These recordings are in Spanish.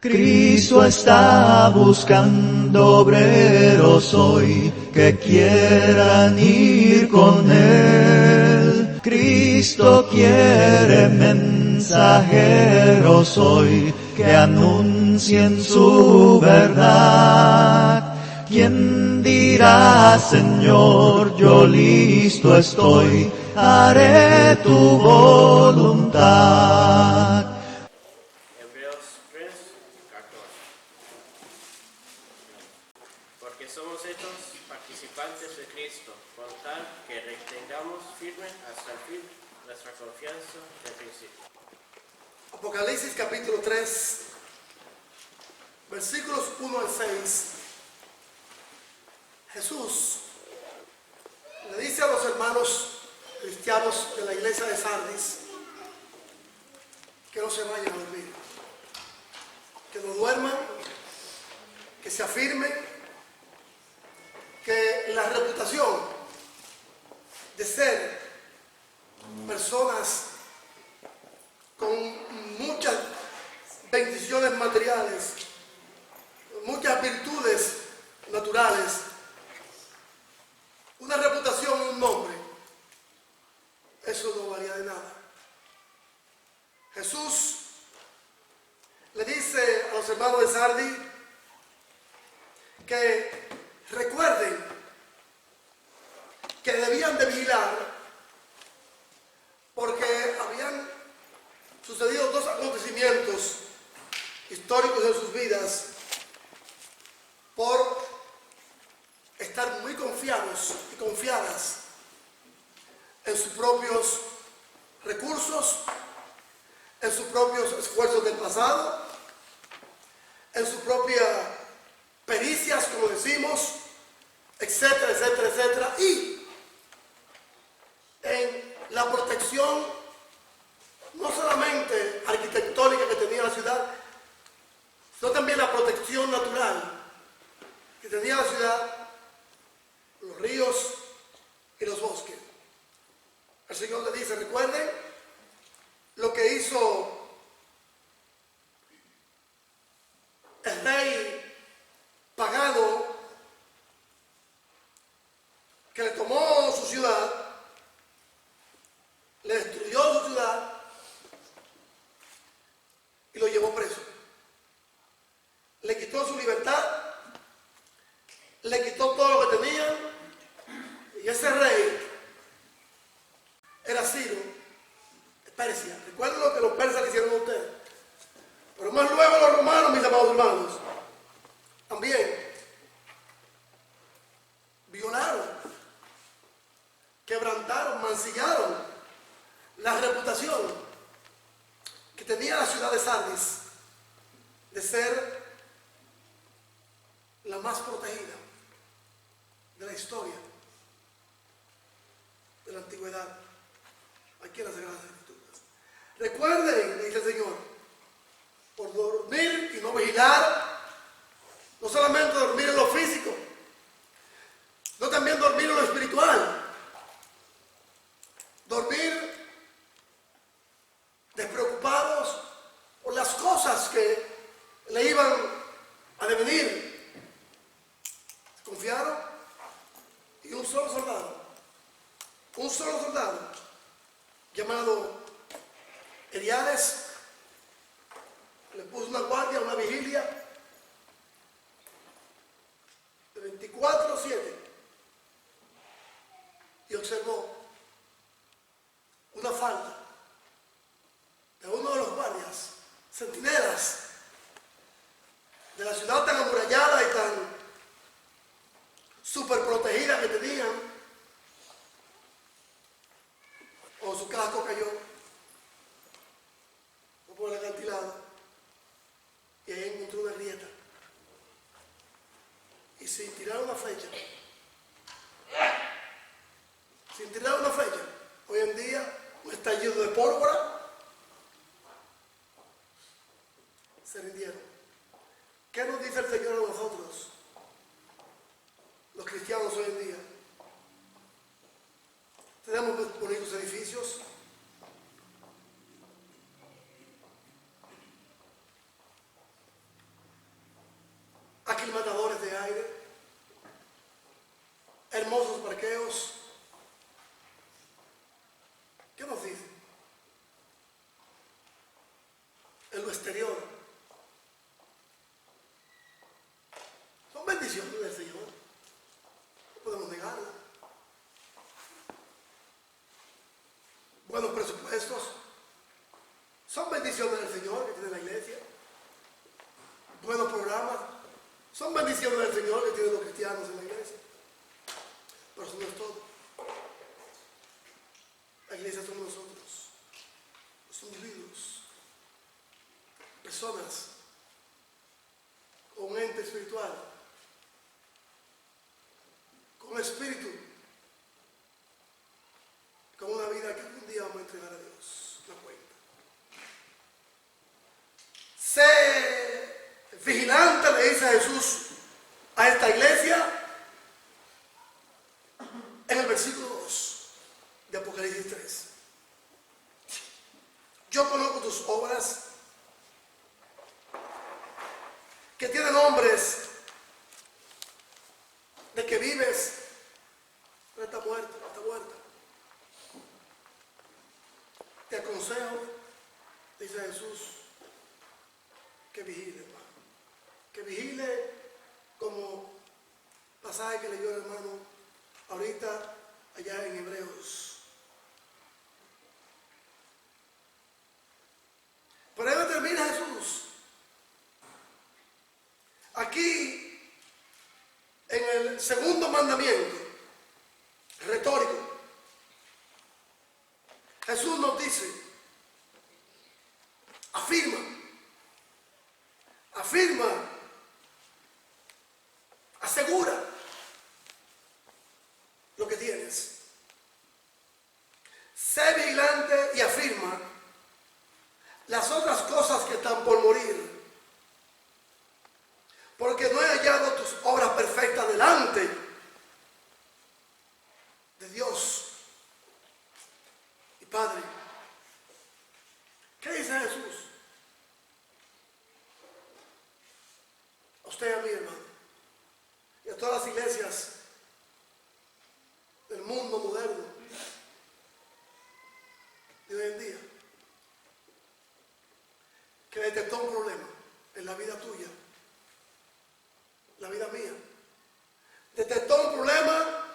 Cristo está buscando obreros hoy que quieran ir con Él. Cristo quiere mensajeros hoy que anuncien su verdad. ¿Quién dirá, Señor, yo listo estoy, haré tu voluntad? Hebreos 3:14. Porque somos hechos participantes de Cristo, con tal que retengamos firme hasta el fin nuestra confianza del principio. Apocalipsis capítulo 3, versículos 1 al 6. Jesús le dice a los hermanos cristianos de la iglesia de Sardis que no se vayan a dormir, que no duerman, que se afirmen, que la reputación de ser personas con muchas bendiciones materiales, muchas virtudes naturales, una reputación y un nombre, eso no valía de nada. Jesús le dice a los hermanos de Sardis que recuerden que debían de vigilar porque habían sucedido dos acontecimientos históricos en sus vidas por estar muy confiados y confiadas en sus propios recursos, en sus propios esfuerzos del pasado, en sus propias pericias, como decimos, etcétera, etcétera, etcétera, y en la protección no solamente arquitectónica que tenía la ciudad, sino también la protección natural que tenía la ciudad, los ríos y los bosques. El Señor le dice, recuerden lo que hizo el rey pagano que le tomó su ciudad, le destruyó su ciudad y lo llevó preso. Le quitó su libertad, le quitó todo lo que tenía, y ese rey era Ciro de Persia. Recuerden lo que los persas le hicieron a ustedes, pero más luego los romanos, mis amados hermanos, también violaron, quebrantaron, mancillaron la reputación que tenía la ciudad de Sardis de ser la más protegida de la historia de la antigüedad, aquí en las Sagradas Escrituras. Recuerden, dice el Señor, por dormir y no vigilar, no solamente dormir en lo físico, no también dormir en lo espiritual, dormir despreocupados por las cosas que le iban a devenir. Confiaron y un solo soldado llamado Eliades le puso una guardia, una vigilia de 24/7 y observó una falta de uno de los guardias, centinelas de la ciudad tan amurallada y tan súper protegida que tenían. Cuando su casco cayó por el acantilado y ahí encontró una grieta y sin tirar una flecha, hoy en día un estallido de pólvora, se rindieron. ¿Qué nos dice el Señor a nosotros, los cristianos hoy en día? Tenemos bonitos edificios, Son bendiciones del Señor que tienen los cristianos en la iglesia. Pero eso no es todo. La iglesia somos nosotros, los individuos, personas con un ente espiritual, con un espíritu, con una vida que algún día vamos a entregar a Dios una cuenta. Sé vigilante, le dice Jesús a esta iglesia en el versículo 2 de Apocalipsis 3. Yo conozco tus obras, que tienen nombres de que vives, pero está muerta, está muerta. Te aconsejo, dice Jesús, que vigile, hermano. Que vigile como pasaje que leyó el hermano ahorita allá en Hebreos. Pero ahí termina Jesús. Aquí, en el segundo mandamiento, retórico, Jesús nos dice, afirma, asegura lo que tienes. Sé vigilante y afirma las otras cosas que están por morir, porque no he hallado tus obras perfectas delante de Dios y Padre. ¿Qué dice Jesús? A usted y a mí, hermano, y a todas las iglesias del mundo moderno de hoy en día, que detectó un problema en la vida tuya, la vida mía. Detectó un problema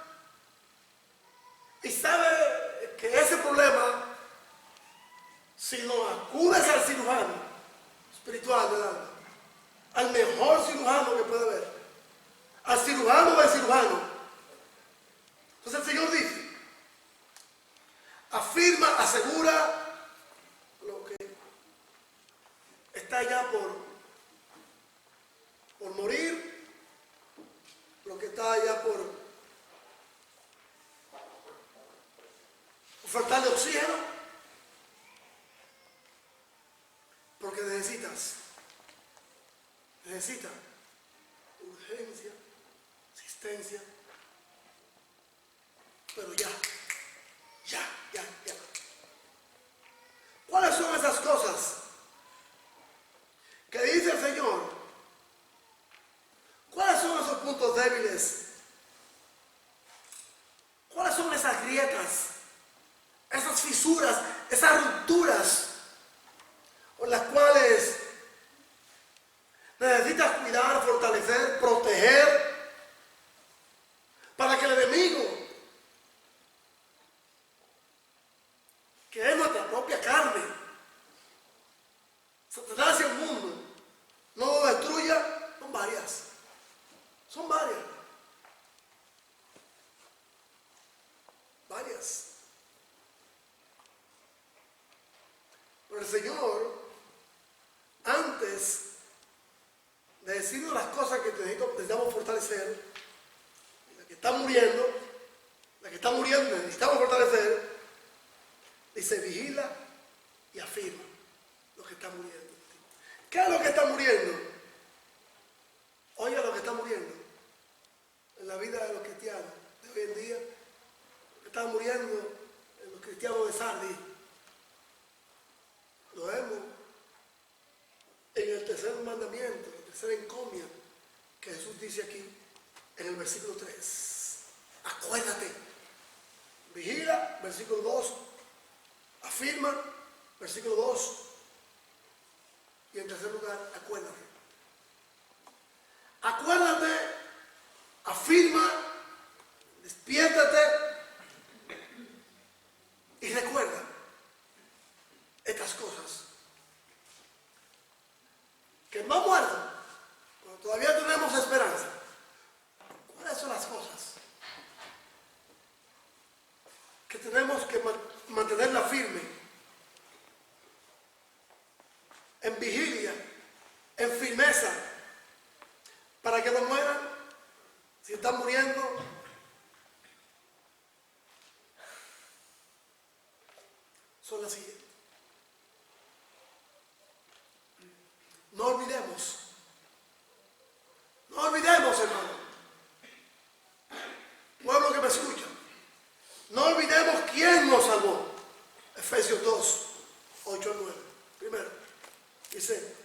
y sabe que ese problema, si no acudes al cirujano espiritual del alma, al mejor cirujano que puede haber, al cirujano o al cirujano, entonces el Señor dice, afirma, asegura lo que está ya por morir, lo que está ya por faltarle oxígeno, porque necesitas urgencia, asistencia, pero ya. ¿Cuáles son esas cosas que dice el Señor? ¿Cuáles son esos puntos débiles? ¿Cuáles son esas grietas, esas fisuras, esas rupturas con las cuales necesitas cuidar, fortalecer, proteger, para que el enemigo, que es nuestra propia carne, Satanás y el mundo, no lo destruya? Son varias. Pero el Señor, antes de decirnos las cosas que necesitamos fortalecer, la que está muriendo, necesitamos fortalecer, dice, vigila y afirma lo que está muriendo. ¿Qué es lo que está muriendo? Oiga lo que está muriendo en la vida de los cristianos de hoy en día, lo que está muriendo en los cristianos de Sardis. Lo vemos en el tercer mandamiento, la tercera encomia que Jesús dice aquí en el versículo 3. Acuérdate, vigila, versículo 2, afirma, versículo 2, y en tercer lugar, acuérdate. Acuérdate, afirma, despiértate y recuerda estas cosas. Que no muerto, pero todavía tenemos esperanza. ¿Cuáles son las cosas que tenemos que mantenerla firme, en vigilia, en firmeza, para que no mueran? Si están muriendo, son las siguientes. No olvidemos, hermano, pueblo que me escucha, no olvidemos quién nos salvó. Efesios 2, 8 al 9. Primero, dice,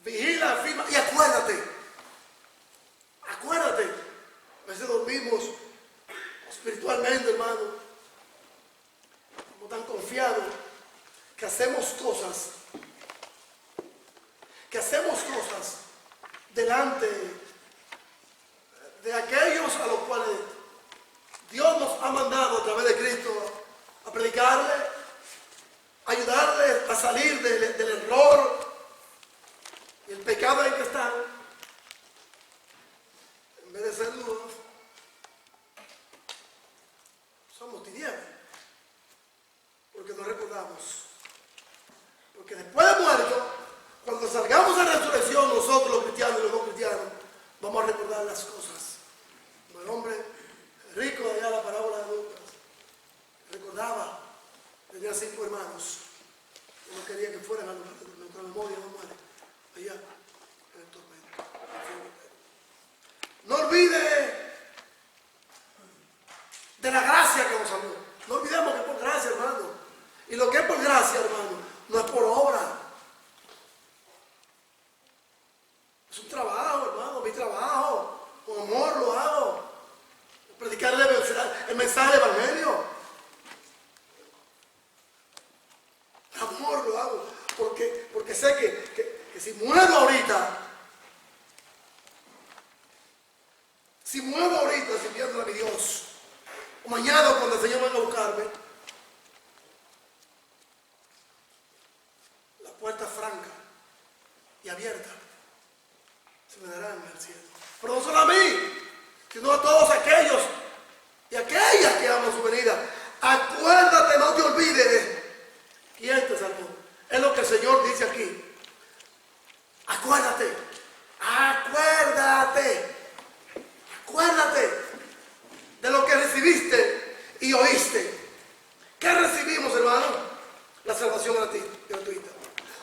vigila, firma y acuérdate. A veces dormimos espiritualmente, hermano, como tan confiados, que hacemos cosas delante de aquellos a los cuales Dios nos ha mandado a través de Cristo a predicarle, ayudarle a salir del error y el pecado en que están. En vez de ser luz, somos tinieblas, porque no recordamos. Porque después de muerto, cuando salgamos a la resurrección, nosotros los cristianos y los no cristianos, vamos a recordar las cosas. Como el hombre rico de allá, la parábola de Lucas, recordaba, tenía 5 hermanos, y no quería que fueran a nuestra memoria, no muere, allá en el tormento. No olvide de la gracia que nos salvó. No olvidemos que es por gracia, hermano. Y lo que es por gracia, hermano, no es por obra. Es un trabajo, hermano, mi trabajo. Con amor lo hago. Predicar el mensaje del evangelio. Amor lo hago. Porque sé que si muero ahorita, sirviéndole a mi Dios, o mañana cuando el Señor venga a buscarme, la puerta franca y abierta se me darán en el cielo. Pero no solo a mí, sino a todos aquellos y aquellas que aman su venida. Acuérdate, no te olvides de quién te salvó. Es lo que el Señor dice aquí. Acuérdate de lo que recibiste y oíste. ¿Qué recibimos, hermano? La salvación gratuita.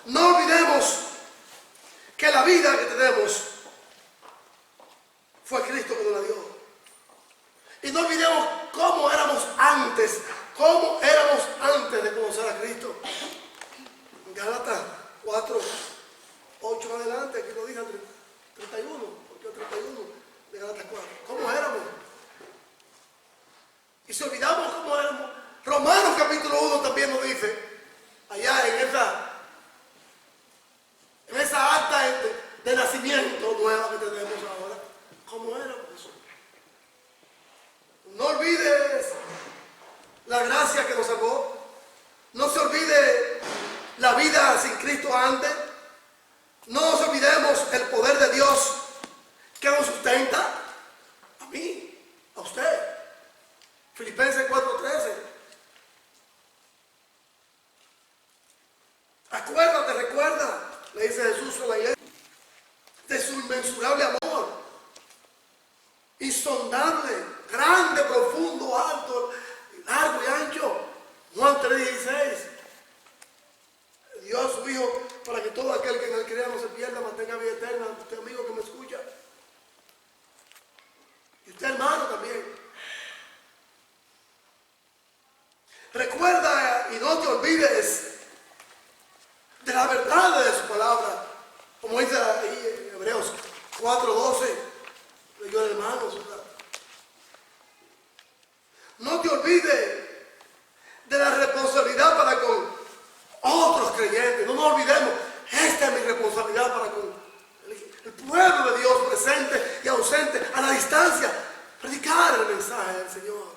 No olvidemos que la vida que tenemos fue Cristo que nos la dio. Y no olvidemos cómo éramos antes de conocer a Cristo. En Gálatas 4, 8 en adelante, aquí lo dice 31, porque el 31 de Gálatas 4. ¿Cómo éramos? Y si olvidamos cómo éramos, Romanos capítulo 1 también nos dice, allá en esa acta de nacimiento nueva que tenemos ahora, ¿cómo éramos? No olvides la gracia que nos salvó. No se olvide la vida sin Cristo antes. No nos olvidemos el poder de Dios que nos sustenta. A mí, a usted. Filipenses 4:13. Acuérdate, recuerda, le dice Jesús a la iglesia, de su inmensurable amor, insondable, grande, profundo, alto, largo y ancho. Juan 3:16. Dio a su Hijo para que todo aquel que en él crea no se pierda, mantenga vida eterna. Usted, amigo que me escucha, y usted, hermano, también. Recuerda y no te olvides de la verdad de su palabra, como dice ahí en Hebreos 4:12, leyó el hermano. No te olvides de la responsabilidad para con otros creyentes. No nos olvidemos, esta es mi responsabilidad para con el pueblo de Dios presente y ausente, a la distancia, predicar el mensaje del Señor.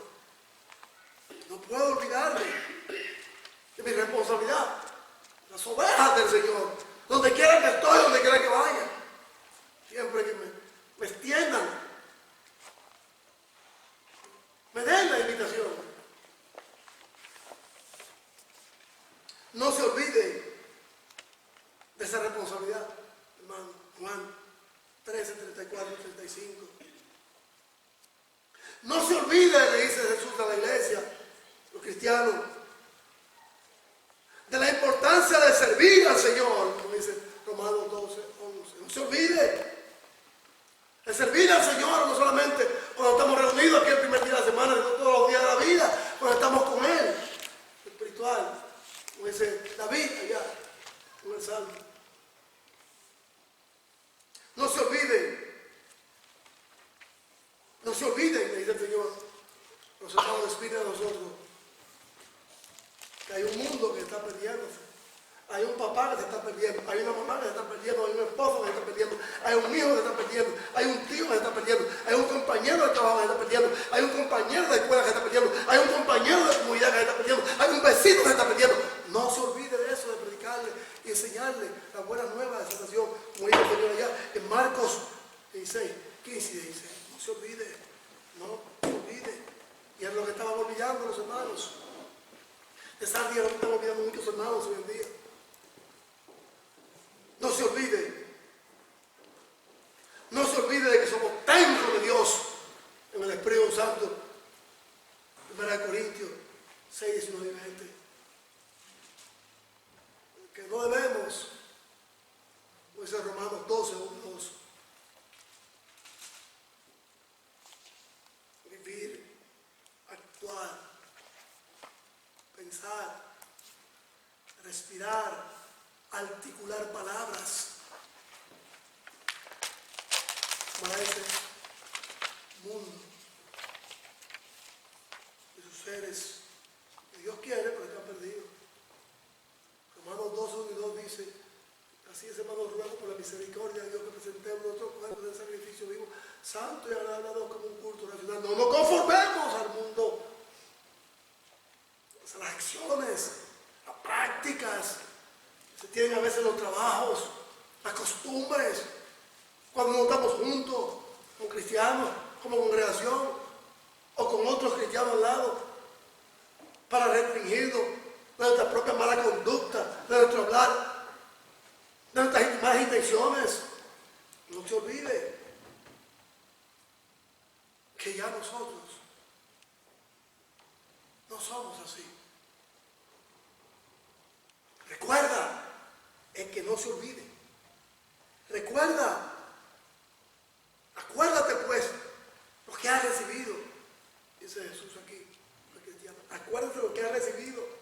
No puedo olvidarme de mi responsabilidad. Las ovejas del Señor, donde quiera que estoy, donde quiera que vaya, siempre que me Juan 13, 34 y 35. No se olvide, le dice Jesús a la iglesia, los cristianos, de la importancia de servir al Señor, como dice Romanos 12, 11. No se olvide de servir al Señor, no solamente cuando estamos reunidos aquí el primer día de la semana, sino todos los días de la vida, cuando estamos con Él, espiritual, como dice David allá, en el Salmo. No se olviden, le dice el Señor, los hermanos despiden a nosotros, que hay un mundo que está perdiéndose, hay un papá que se está perdiendo, hay una mamá que se está perdiendo, hay un esposo que se está perdiendo, hay un hijo que se está perdiendo, hay un tío que se está perdiendo, hay un compañero de trabajo que se está perdiendo, hay un compañero de escuela que se está perdiendo, hay un compañero de comunidad que se está perdiendo, hay un vecino que se está perdiendo. No se olvide de eso, de predicarle y enseñarle la buena nueva de salvación, como dice el Señor allá en Marcos 16, 15 y 16. No se olvide, no se olvide. Y es lo que estaban olvidando los hermanos. Esa día lo que están olvidando muchos hermanos hoy en día. No se olvide. No se olvide de que somos templo de Dios en el Espíritu Santo. 1 Corintios 6, 19 y 20. Que no debemos, como dice Romanos 12, 1 y 2, vivir, actuar, pensar, respirar, articular palabras para ese mundo y sus seres que Dios quiere, pero están perdidos. Romanos 2, 1 y 2 dice: así es, hermanos, ruego por la misericordia de Dios que presentemos nuestros cuerpos en sacrificio vivo, santo y agradable a Dios, como un culto racional. No nos conformemos al mundo. Las acciones, las prácticas que se tienen a veces en los trabajos, las costumbres, cuando nos estamos juntos, como cristianos, como congregación, o con otros cristianos al lado, para restringirnos de nuestra propia mala conducta, de nuestro hablar, de nuestras malas intenciones. No se olvide que ya nosotros no somos así. Recuerda, el que no se olvide. Recuerda, acuérdate pues lo que has recibido. Dice Jesús aquí, el cristiano. Acuérdate lo que has recibido.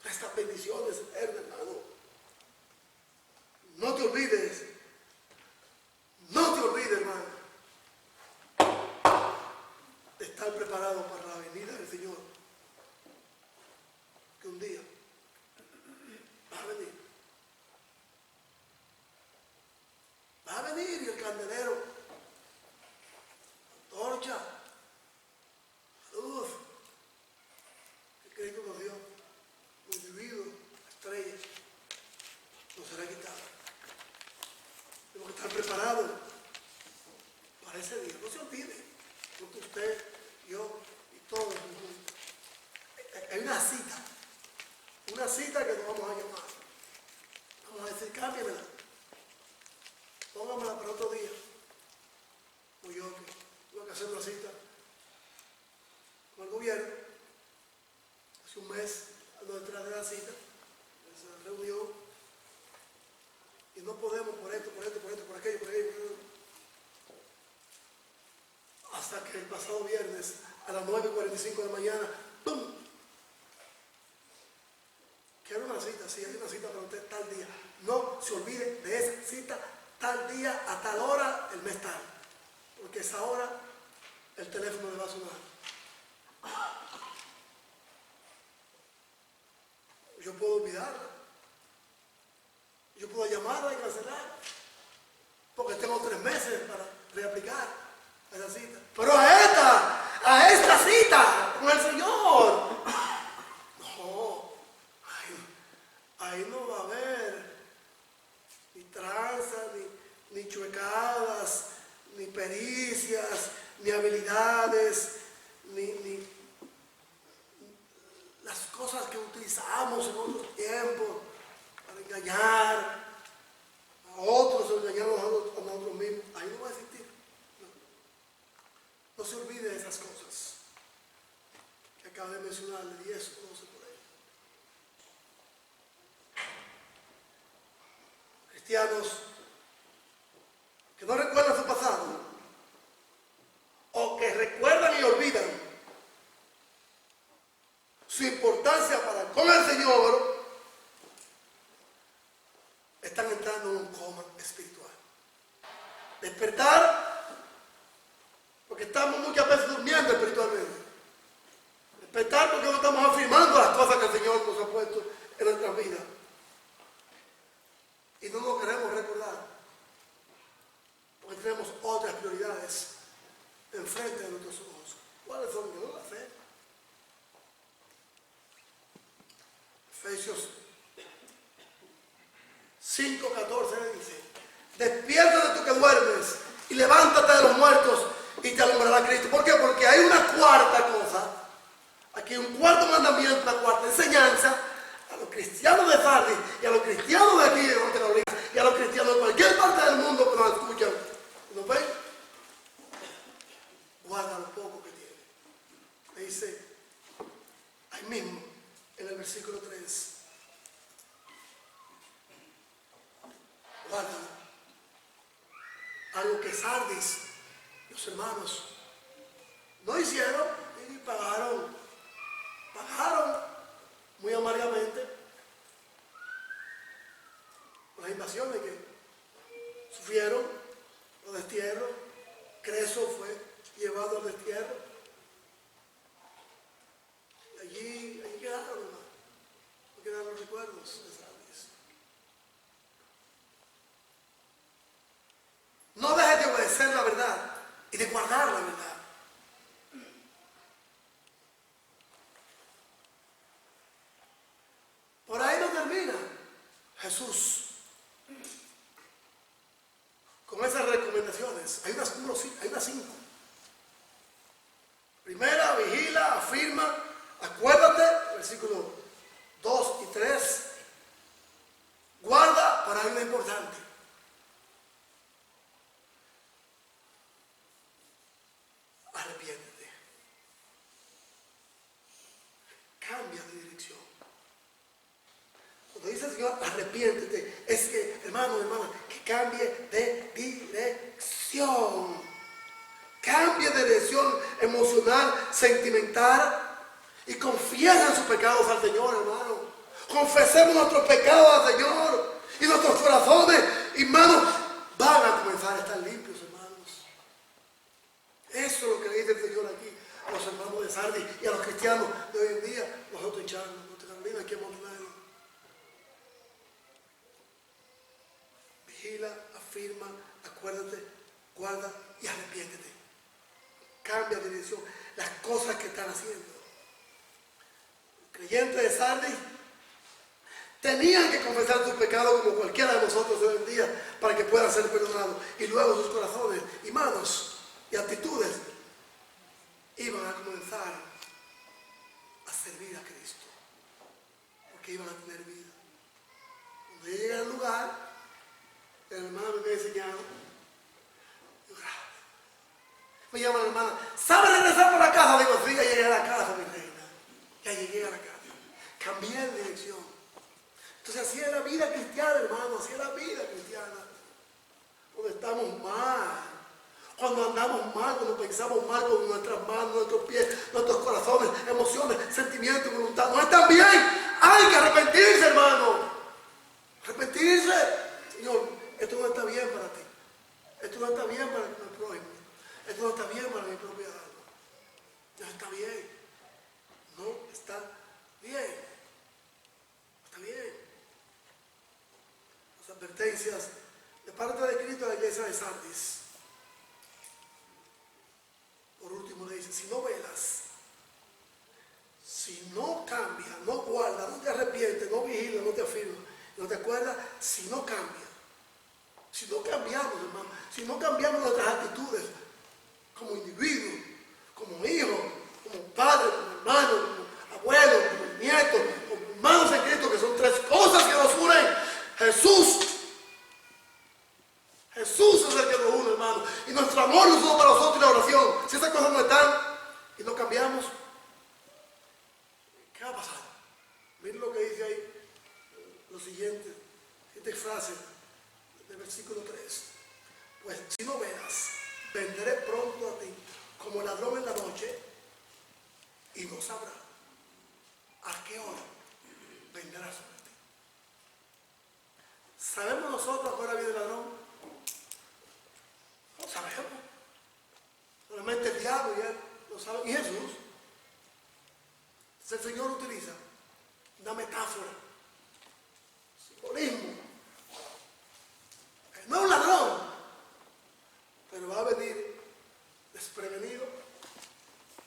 Estas bendiciones, hermano. No te olvides. No te olvides, hermano, de estar preparado para la venida del Señor. Que un día va a venir. Va a venir y el candelero, la torcha, la luz que Cristo nos dio, los individuos, la estrella, nos será quitada. Tenemos que estar preparados para ese día. No se olvide, porque usted, yo y todos. Hay una cita que nos vamos a llamar. Vamos a decir: cámbiamela, póngamela para otro día. O yo que tuve que hacer una cita con el gobierno hace un mes, detrás de la cita, esa reunión, y no podemos por esto, por aquello. Hasta que el pasado viernes a las 9:45 de la mañana, ¡pum! Quiero una cita, sí, hay una cita para usted tal día. No se olvide de esa cita, tal día, a tal hora, el mes tal. Porque a esa hora el teléfono le va a sonar. Yo puedo olvidarla. Yo puedo llamarla y cancelar. Porque tengo 3 meses para reaplicar a esa cita. Pero a esta cita con el Señor, no, ahí no va a haber ni tranzas, ni chuecadas, ni pericias, ni habilidades, ni las cosas que utilizamos en otros tiempos para engañar a otros o engañarnos a nosotros. tradicional de 10 o 12 por ahí. Cristianos que no recuerdan su pasado o que recuerdan y olvidan su importancia para con el Señor, están entrando en un coma espiritual. Despertar, porque estamos muchas veces durmiendo espiritualmente. Despertar porque no estamos afirmando las cosas que el Señor nos ha puesto en nuestras vidas. Y no nos queremos recordar, porque tenemos otras prioridades enfrente de nuestros ojos. ¿Cuáles son? Yo no las sé. Efesios 5:14 dice: despiértate tú que duermes y levántate de los muertos y te alumbrará Cristo. ¿Por qué? Porque hay una cuarta cosa, aquí un cuarto mandamiento, una cuarta enseñanza a los cristianos de Sardis y a los cristianos de aquí de Norte Carolina y a los cristianos de cualquier parte del mundo que nos escuchan. ¿Nos ven? Guarda lo poco que tiene. Me dice ahí mismo en el versículo 3. Guárdalo. Algo que Sardis, los hermanos, no hicieron y pagaron muy amargamente las invasiones que sufrieron, los destierros. Creso fue llevado al destierro. Y allí quedaron, hermano. No quedaron los recuerdos de Sardis. No dejes de obedecer la verdad y de guardar la verdad. Por ahí no termina Jesús con esas recomendaciones. Hay unas 5. Primera, vigila, afirma, acuérdate, versículos 2 y 3. Guarda, para algo importante. Arrepiéntete. Cambia de dirección. Cuando dice el Señor, arrepiéntete, es que, hermano, hermana, que cambie de dirección. Cambie de dirección emocional, sentimental, y confiesen sus pecados al Señor, hermano. Confesemos nuestros pecados al Señor, y nuestros corazones y manos van a comenzar a estar limpios, hermanos. Eso es lo que le dice el Señor aquí a los hermanos de Sardis y a los cristianos de hoy en día, nosotros en Charlo, Norte Carolina, aquí en Monterrey. Vigila, afirma, acuérdate, guarda y arrepiéntete. Cambia de dirección las cosas que están haciendo. Los creyentes de Sardis tenían que confesar sus pecados como cualquiera de nosotros hoy en día para que puedan ser perdonados. Y luego sus corazones y manos y actitudes iban a comenzar a servir a Cristo, porque iban a tener vida. Cuando yo llegué al lugar, el hermano me había enseñado, me llama la hermana, ¿sabe regresar por la casa? Digo, sí, ya llegué a la casa, mi reina. Ya llegué a la casa. Cambié de dirección. Entonces así es la vida cristiana, hermano, así es la vida cristiana. Cuando estamos mal, cuando andamos mal, cuando pensamos mal con nuestras manos, nuestros pies, nuestros corazones, emociones, sentimientos y voluntad, no están bien. Hay que arrepentirse, hermano. Arrepentirse. Señor, esto no está bien para ti. Esto no está bien para mi prójimo. Esto no está bien para mi propia alma. No está bien. No está bien. No está bien. Las advertencias de parte de Cristo a la iglesia de Sardis. Por último le dice, si no velas, si no cambias, no guardas, no te arrepientes, no vigilas, no te afirmas, no te acuerdas, si no cambias, si no cambiamos, hermano, si no cambiamos nuestras actitudes como individuos, como hijos, como padres, como hermanos, como abuelos, como nietos, como hermanos en Cristo, que son 3 cosas que nos unen. Jesús es el que nos une, hermano. Y nuestro amor no es solo para nosotros y la oración. Si esas cosas no están y no cambiamos, frase del versículo 3. Pues si no velas, vendré pronto a ti como ladrón en la noche y no sabrá a qué hora vendrá sobre ti. ¿Sabemos nosotros a qué hora viene el ladrón? No sabemos. Solamente el diablo y él lo sabe. Y Jesús, el Señor utiliza una metáfora, simbolismo. No es un ladrón, pero va a venir desprevenido.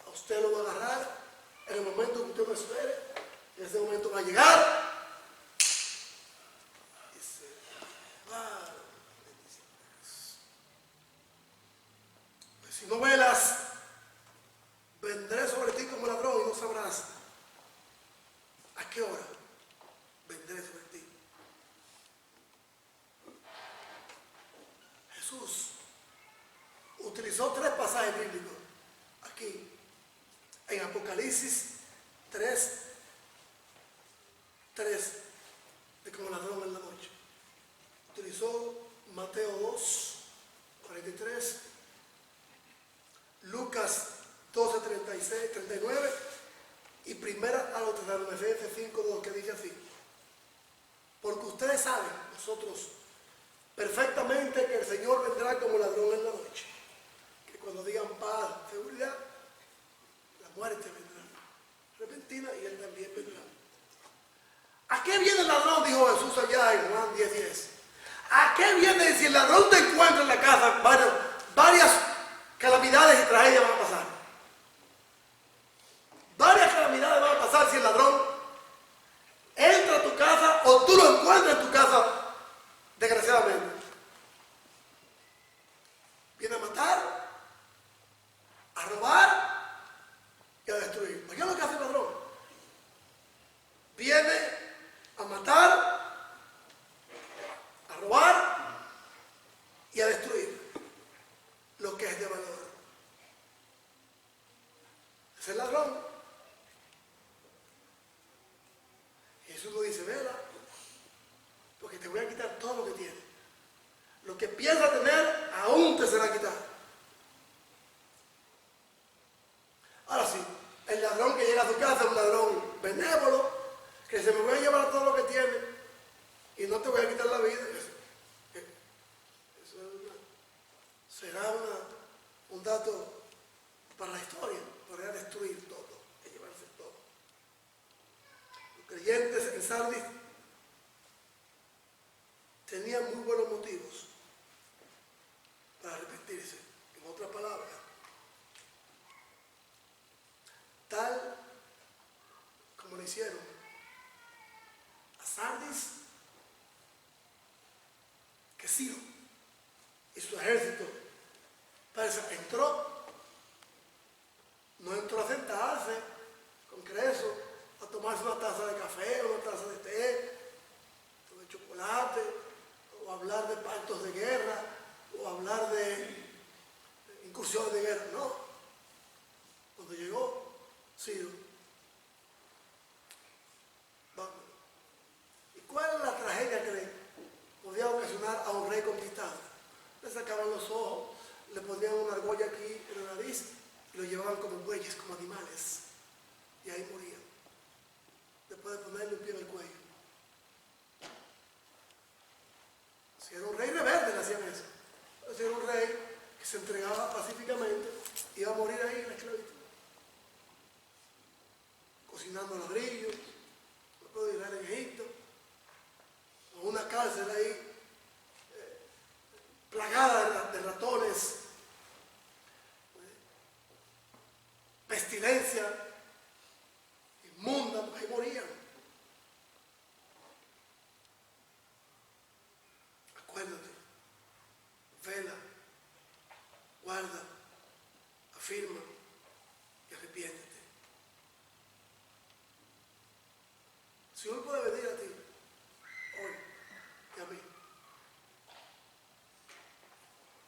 A usted lo va a agarrar en el momento que usted no espere. En ese momento va a llegar y se va. Pues si no velas, vendré sobre ti como ladrón y no sabrás a qué hora vendré sobre ti. Jesús utilizó 3 pasajes bíblicos aquí en Apocalipsis 3, de como ladrón en la noche. Utilizó Mateo 2, 43, Lucas 12, 36, 39 y primera a los Tesalonicenses 5, 2, que dice así: porque ustedes saben, nosotros, perfectamente que el Señor vendrá como ladrón en la noche. Que cuando digan paz, seguridad, la muerte vendrá repentina y él también vendrá. ¿A qué viene el ladrón? Dijo Jesús allá en Juan 10, 10. ¿A qué viene si el ladrón te encuentra en la casa? Varias calamidades y tragedias van a pasar. Varias calamidades van a pasar si el ladrón entra a tu casa o tú lo encuentras en tu casa, desgraciadamente. Viene a matar, a robar y a destruir. ¿Por qué es lo que hace el ladrón? Viene a matar, a robar y a destruir lo que es de valor. Es el ladrón. Jesús nos dice: vela, porque te voy a quitar todo lo que tienes. Lo que piensas tener, aún te será quitado. Ahora sí, el ladrón que llega a su casa es un ladrón benévolo, que se me voy a llevar todo lo que tiene y no te voy a quitar la vida. Eso será un dato para la historia, para destruir todo, y llevarse todo. Los creyentes en Sardis tenían muy buenos motivos para arrepentirse. En otras palabras, tal como lo hicieron a Sardis, que Ciro y su ejército persa no entró a sentarse con Creso a tomarse una taza de café o una taza de té o de chocolate, o hablar de pactos de guerra, o hablar de incursiones de guerra. No. Cuando llegó Ciro, vámonos. ¿Y cuál es la tragedia que le podía ocasionar a un rey conquistado? Le sacaban los ojos, le ponían una argolla aquí en la nariz y lo llevaban como bueyes, como animales, y ahí morían, después de ponerle un pie en el cuello. Si era un rey rebelde, le hacían eso. Pero si era un rey que se entregaba pacíficamente, iba a morir ahí en la esclavitud, cocinando ladrillos, no puedo ir en Egipto, o una cárcel ahí plagada de ratones, pestilencia inmunda, ahí morían. Acuérdate, vela, guarda, afirma y arrepiéntete. Si Él puede venir a ti hoy y a mí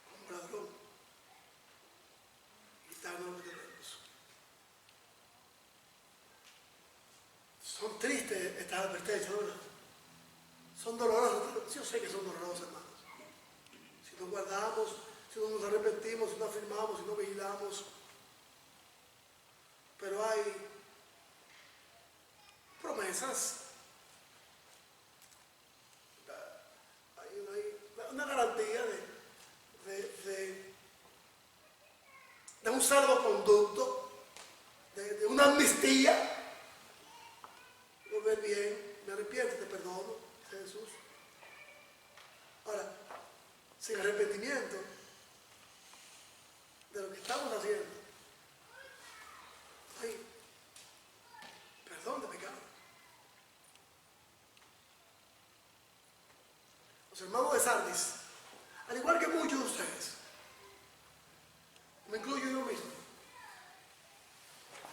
como ladrón, quitarnos lo que tenemos. Son tristes estas advertencias, ¿verdad? Son dolorosas, yo sé que son dolorosas, hermanos. Si no guardamos, si no nos arrepentimos, si no afirmamos, si no vigilamos. Pero hay promesas. Hay una garantía de un salvoconducto, de una amnistía. Lo ves bien, me arrepiento, te perdono, dice Jesús. Ahora, sin arrepentimiento de lo que estamos haciendo, hay perdón de pecado. Los hermanos de Sardis, al igual que muchos de ustedes, me incluyo yo mismo,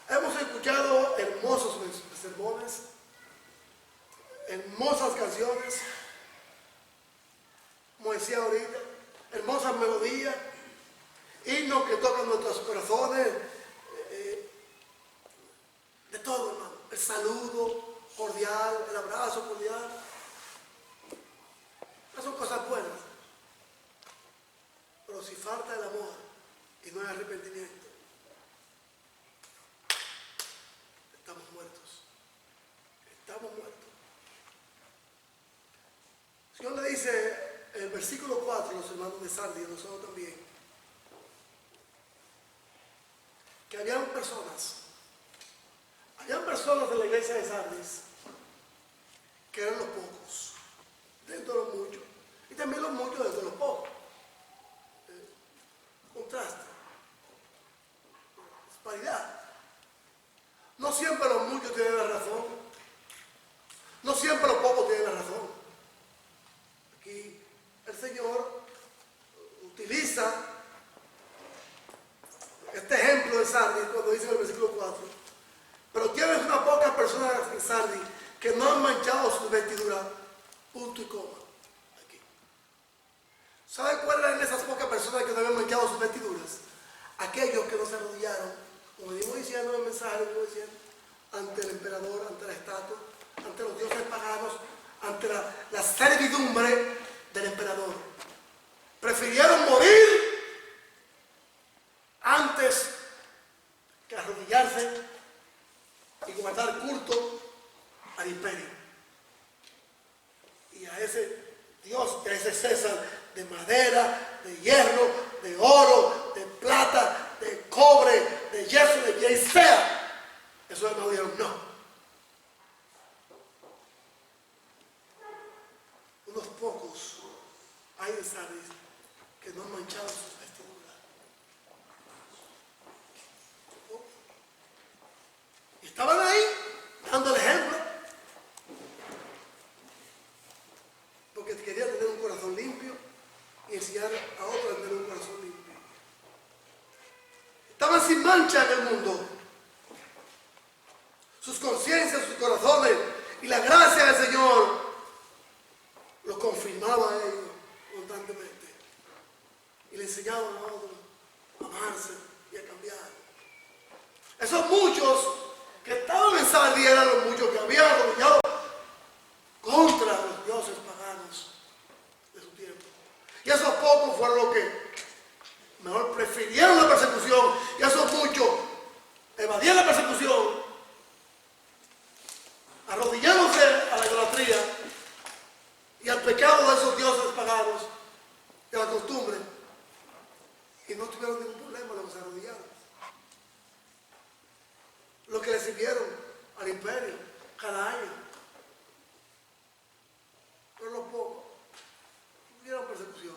hemos escuchado hermosos sermones, hermosas canciones, como decía ahorita, hermosas melodías, himnos que tocan nuestros corazones, de todo, hermano. El saludo cordial, el abrazo cordial. Esas son cosas buenas. Pero si falta el amor y no hay arrepentimiento, estamos muertos. Estamos muertos. El Señor le dice en el versículo 4 a los hermanos de Sardis, y nosotros también, que habían personas de la iglesia de Sardis que eran los pocos dentro de los muchos, y también los muchos dentro de los pocos. Contraste, disparidad. No siempre los muchos tienen la razón, no siempre los pocos tienen la razón. Aquí el Señor utiliza este ejemplo de Sardis cuando dice en el versículo 4: pero tienes unas pocas personas en Sardis que no han manchado sus vestiduras, punto y coma. Aquí. ¿Saben cuáles eran esas pocas personas que no habían manchado sus vestiduras? Aquellos que no se arrodillaron, como venimos diciendo en el mensaje, ante el emperador, ante la estatua, ante los dioses paganos, ante la servidumbre del emperador. Prefirieron morir antes que arrodillarse y guardar culto al imperio y a ese Dios, a ese César de madera, de hierro, de oro, de plata, de cobre, de yeso, de quien sea. Esos hermanos dijeron no. Unos pocos hay en Sardis que no han manchado sus vestiduras. Y estaban ahí dando el ejemplo, porque querían tener un corazón limpio y enseñar a otros a tener un corazón limpio. Estaban sin mancha en el mundo. Sus conciencias, sus corazones y la gracia del Señor los confirmaba a ellos constantemente y le enseñaban a otros a amarse y a cambiar. Esos muchos que estaban en Sardis eran los muchos que habían arrodillado contra los dioses paganos de su tiempo. Y esos pocos fueron los que mejor prefirieron la persecución, y esos muchos evadían la persecución, arrodillándose a la idolatría y al pecado de esos dioses paganos y a la costumbre, y no tuvieron ningún problema los que se arrodillaron. Los que le sirvieron al imperio cada año. Pero los pocos tuvieron persecución.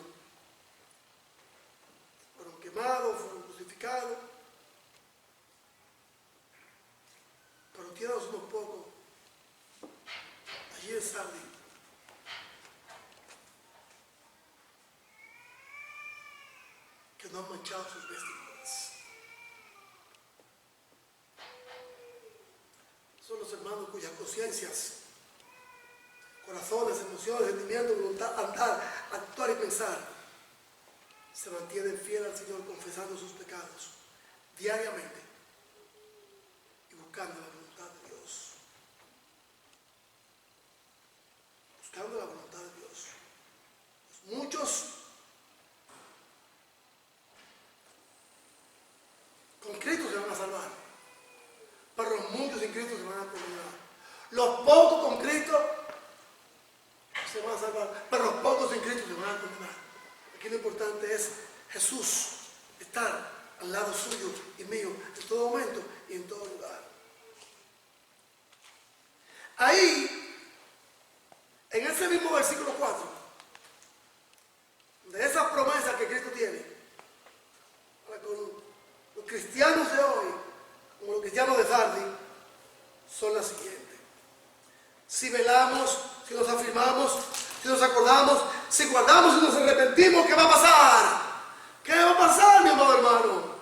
Fueron quemados, fueron crucificados. Pero tienes unos pocos allí en Sardis que no han manchado sus vestiduras. Son los hermanos cuyas conciencias, corazones, emociones, sentimientos, voluntad, andar, actuar y pensar se mantienen fieles al Señor, confesando sus pecados diariamente y buscando la voluntad de Dios. Los buscando la voluntad de Dios. Muchos con Cristo se van a salvar, pero los muchos sin Cristo se van a condenar. Los pocos con Cristo se van a salvar, pero los pocos sin Cristo se van a condenar. Aquí lo importante es Jesús, estar al lado suyo y mío en todo momento y en todo lugar. Ahí, en ese mismo versículo 4, de esa promesa que Cristo tiene, para con los cristianos de hoy, como los cristianos de Sardis, son las siguientes. Si velamos, si nos afirmamos, si nos acordamos, si guardamos y nos arrepentimos, ¿qué va a pasar? ¿Qué va a pasar, mi amado hermano?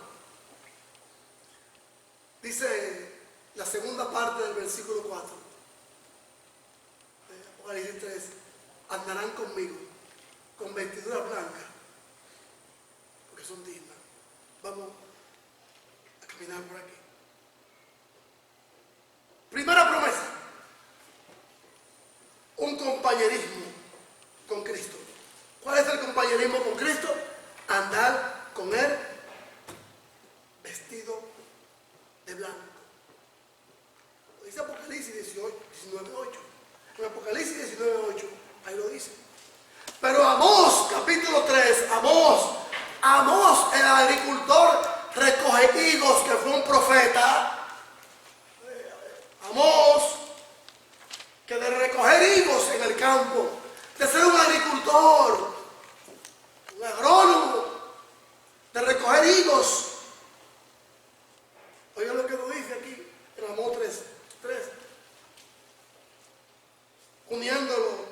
Dice la segunda parte del versículo 4 de Apocalipsis 3, andarán conmigo con vestiduras blancas, porque son dignas. Vamos a caminar por aquí. Primera promesa, un compañerismo con Cristo. ¿Cuál es el compañerismo con Cristo? Andar con Él vestido de blanco. Lo dice Apocalipsis 19:8. En Apocalipsis 19:8, ahí lo dice. Pero Amós, capítulo 3, Amós, el agricultor recoge higos, que fue un profeta. Amós, que de recoger higos en el campo, de ser un agricultor, un agrónomo, de recoger higos. Oigan lo que nos dice aquí en Amós 3, uniéndolo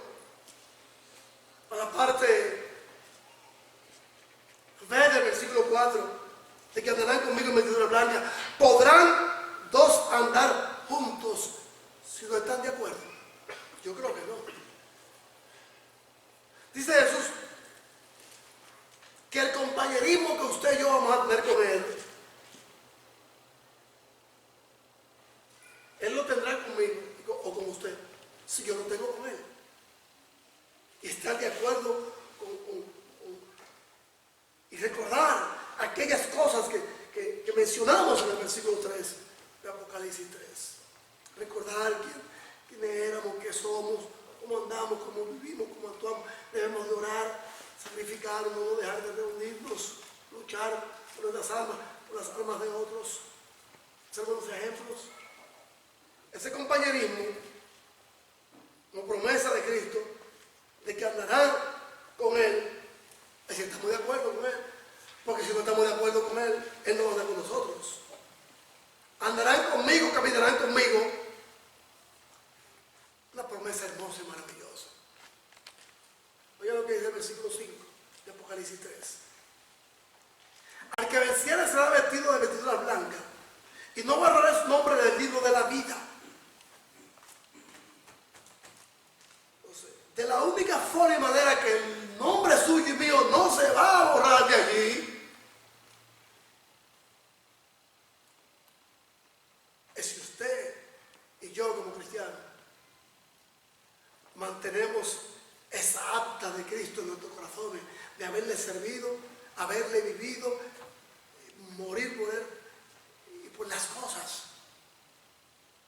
a la parte B del versículo 4, de que andarán conmigo en vestidura blanca. ¿Podrán dos andar juntos si no están de acuerdo? Yo creo que no. Dice Jesús que el compañerismo que usted y yo vamos a tener con Él, Él lo tendrá conmigo o con usted, si yo lo tengo con Él. Y estar de acuerdo y recordar aquellas cosas que mencionamos en el versículo 3 de Apocalipsis 3. Recordar quiénes éramos, qué somos, cómo andamos, cómo vivimos, cómo actuamos. Debemos de orar, sacrificar, no dejar de reunirnos, luchar por nuestras almas, por las almas de otros, ser buenos ejemplos. Ese compañerismo, como promesa de Cristo, de que andarán con Él, es si estamos de acuerdo con Él, porque si no estamos de acuerdo con Él, Él no va a andar con nosotros. Andarán conmigo, caminarán conmigo. Una promesa hermosa y maravillosa. Oiga lo que dice el versículo 5 de Apocalipsis 3. Al que venciere será vestido de vestiduras blancas, y no borraré su nombre del libro de la vida. De la única forma y manera que el nombre suyo y mío no se va a borrar de allí, es si usted y yo como cristianos mantenemos esa acta de Cristo en nuestros corazones, de haberle servido, haberle vivido, morir por Él y por las cosas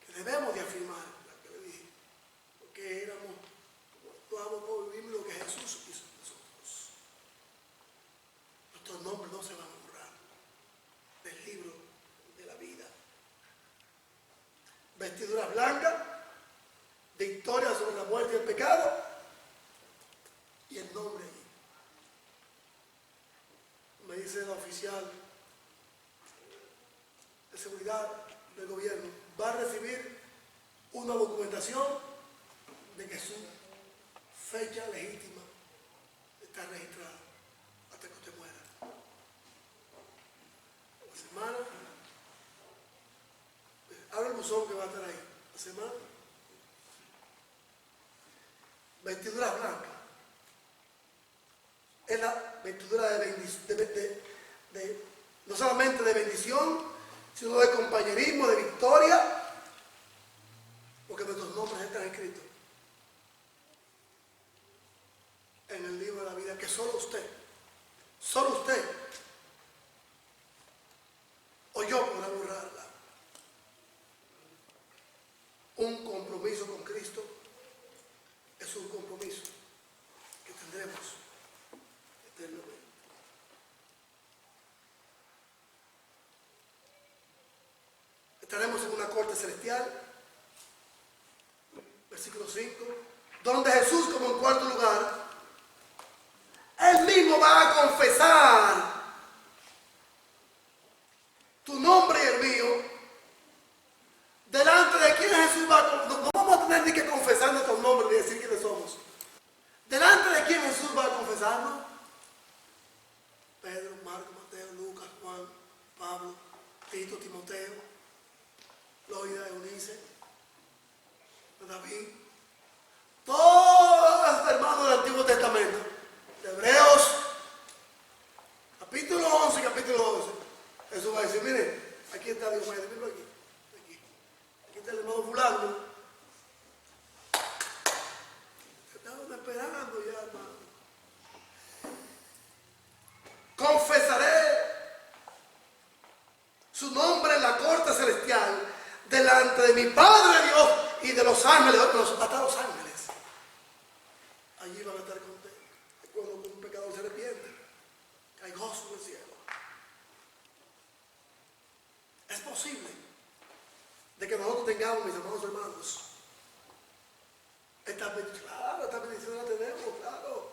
que debemos de afirmar, la que le dije, porque éramos, como vivimos lo que Jesús hizo en nosotros. Nuestros nombres no se van a borrar del libro de la vida. Vestiduras blancas, victoria sobre la muerte y el pecado, y el nombre allí. Me dice la oficial de seguridad del gobierno, va a recibir una documentación de que su fecha legítima está registrada hasta que usted muera. La semana, abre el buzón que va a estar ahí. La semana, vestiduras blancas. Es la vestidura no solamente de bendición, sino de compañerismo, de victoria, porque nuestros nombres están escritos Estaremos en una corte celestial, versículo 5, donde Jesús, como en cuarto lugar, Él mismo va a confesar tu nombre y el mío. Delante de quién Jesús va a... No vamos a tener ni que confesar nuestros nombres ni decir quiénes somos. Delante de quién Jesús va a confesarnos. Pedro, Marco, Mateo, Lucas, Juan, Pablo, Tito, Timoteo, Loida, Eunice, David. Todos los hermanos del Antiguo Testamento. De Hebreos, capítulo 11, capítulo 12. Jesús va a decir, miren, aquí está Dios mío, mírenlo aquí. Aquí está el hermano fulano. Estaban esperando ya, hermano. Confesaré su nombre en la corte celestial delante de mi Padre Dios y de los ángeles, hasta los ángeles. Allí van a estar contentos. Cuando un pecador se arrepiente, hay gozo en el cielo. Es posible de que nosotros tengamos, mis hermanos, esta bendición la tenemos, claro.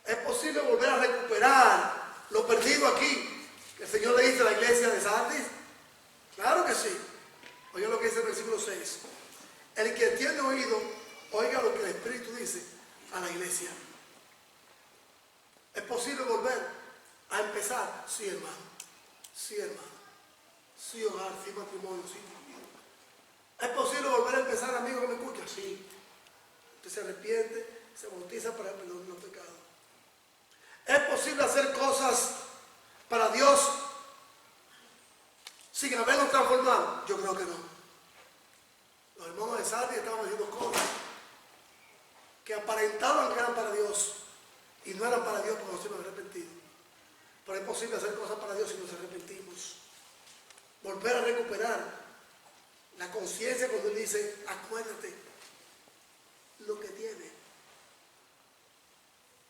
Es posible volver a recuperar lo perdido aquí, que el Señor le dice a la iglesia de Sardis. Claro que sí. Oiga lo que dice el versículo 6. El que tiene oído, oiga lo que el Espíritu dice a la iglesia. ¿Es posible volver a empezar? Sí, hermano. Sí, hermano. Sí, hogar, sí, matrimonio, sí. ¿Es posible volver a empezar, amigo que me escucha? Sí. Usted se arrepiente, se bautiza para perdonar los pecados. ¿Es posible hacer cosas para Dios sin habernos transformado? Yo creo que no. Los hermanos de Sardis estaban haciendo cosas que aparentaban que eran para Dios y no eran para Dios porque no se han arrepentido. Pero es posible hacer cosas para Dios si nos arrepentimos. Volver a recuperar la conciencia cuando Él dice, acuérdate lo que tiene.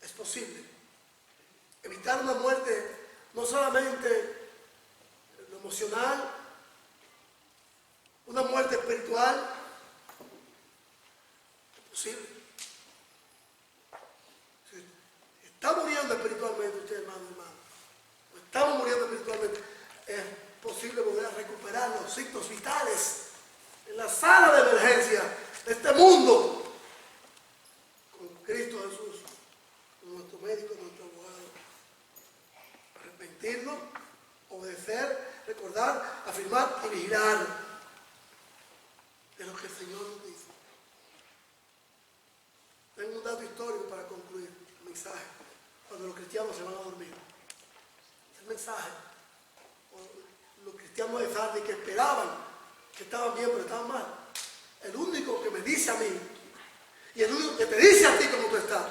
Es posible. Evitar una muerte no solamente en lo emocional, una muerte espiritual. Es posible. Si está muriendo espiritualmente usted, hermano. Estamos muriendo espiritualmente. Es posible volver a recuperar los signos vitales en la sala de emergencia de este mundo con Cristo Jesús, con nuestro médico, nuestro abogado. Arrepentirnos, obedecer, recordar, afirmar y vigilar de lo que el Señor nos dice. Tengo un dato histórico para concluir el mensaje. Cuando los cristianos se van a dormir, el mensaje, los cristianos de Sardis que esperaban que estaban bien pero estaban mal, el único que me dice a mí y el único que te dice a ti como tú estás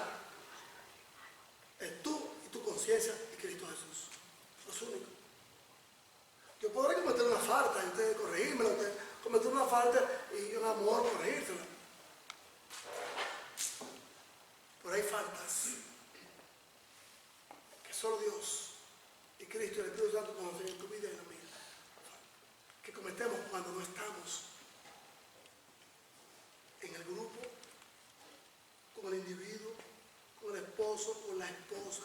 es tú y tu conciencia y Cristo Jesús. Los únicos. Yo podré cometer una falta y ustedes corregírmela, ustedes cometer una falta y un amor corregírsela, pero hay faltas que solo Dios y Cristo y el Espíritu Santo conocen en tu vida y en la mía, que cometemos cuando no estamos en el grupo, con el individuo, con el esposo, con la esposa,